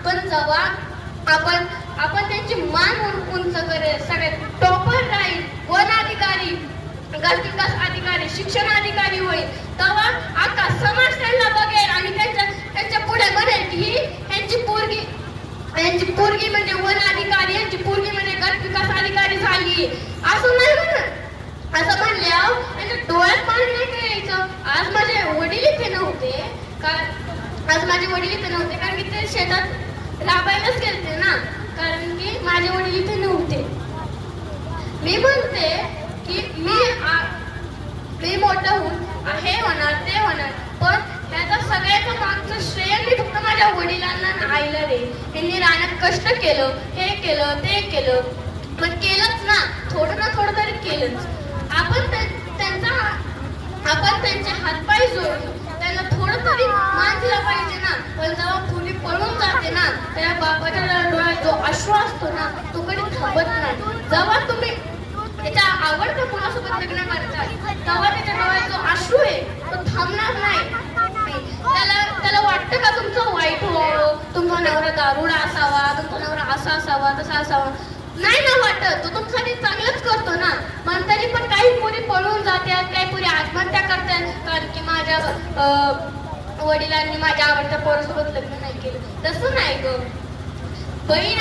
पण जेव्हा आपण आपण त्यांची मान उंच करेल, सगळ्यात टॉपर राहील, वन अधिकारी, विकास अधिकारी, शिक्षण अधिकारी होईल, तेव्हा आता समाज त्यांना बघेल आणि त्यांच्या पुढे म्हणेल की ही यांची पोरगी म्हणजे वन अधिकारी, यांची पोरगी म्हणजे गट विकास अधिकारी झाली. असं नाही म्हणत. असं म्हणल्यावर त्यांच्या डोळ्यात पाणी नाही का यायचं. आज माझे वडील इथे नव्हते कारण की ते शेतात राबायलाच गेलते ना, कारण की माझे वडील इथे नव्हते. मी म्हणते की मी मोठं होऊन हे होणार ते होणार, पण त्याचा सगळ्याचं मागचं श्रेय मी फक्त माझ्या वडिलांना आणि आईला दे. त्यांनी रानात कष्ट केलं, हे केलं ते केलं, पण केलंच ना, थोडं ना थोडं तरी केलंच. आपण त्यांचे हातपाय जोडून त्यांना थोडं तरी मान दिला पाहिजे ना. पण जेव्हा मुली पळून जाते ना, त्या बापाच्या डोळ्यात जो अश्रू असतो ना, तो कधी थांबत नाही. जेव्हा तुम्ही त्याच्या आवडत्या मुलासोबत लग्न करता, तेव्हा त्याच्या डोळ्यात जो अश्रू आहे तो थांबणार नाही. त्याला वाटतं का तुमचं वाईट व्हावं, तुमचा नवरा दारुडा असावा, तुमचा नवरा असा असावा तसा असावा? नाही ना वाटत. तो तुमच्यासाठी चांगलंच करतो ना. पण तरी पण काही पोरी पळून जातात, काही पोरी आत्महत्या करतात, कारण की माझ्या वडिलांनी माझ्या आवडत्या पोरासोबत लग्न नाही केलं. तसं नाही ग. बहीण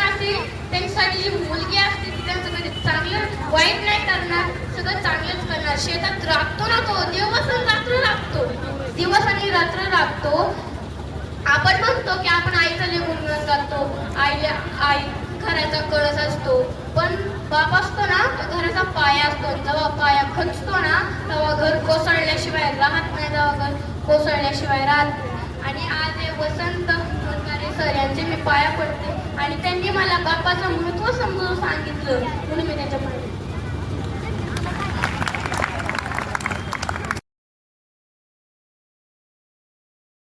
असते, त्यांच्यासाठी जी मुलगी असते ती त्यांच्याकडे चांगलं वाईट नाही करणार, सगळं चांगलंच करणार. शेतात राबतो ना तो, दिवस आणि रात्र राबतो. आपण म्हणतो की आपण आईचा लय गुणगान करतो, आई घराचा कळस असतो, पण बाप असतो ना घराचा पाया असतो. जेव्हा पाया खचतो ना तेव्हा घर कोसळल्याशिवाय राहत नाही, जेव्हा घर कोसळल्याशिवाय राहत नाही. आणि आज हे वसंत मनकारे सर यांचे मी पाया पडते आणि त्यांनी मला बापाचं महत्त्व समजून सांगितलं, म्हणून मी त्यांच्या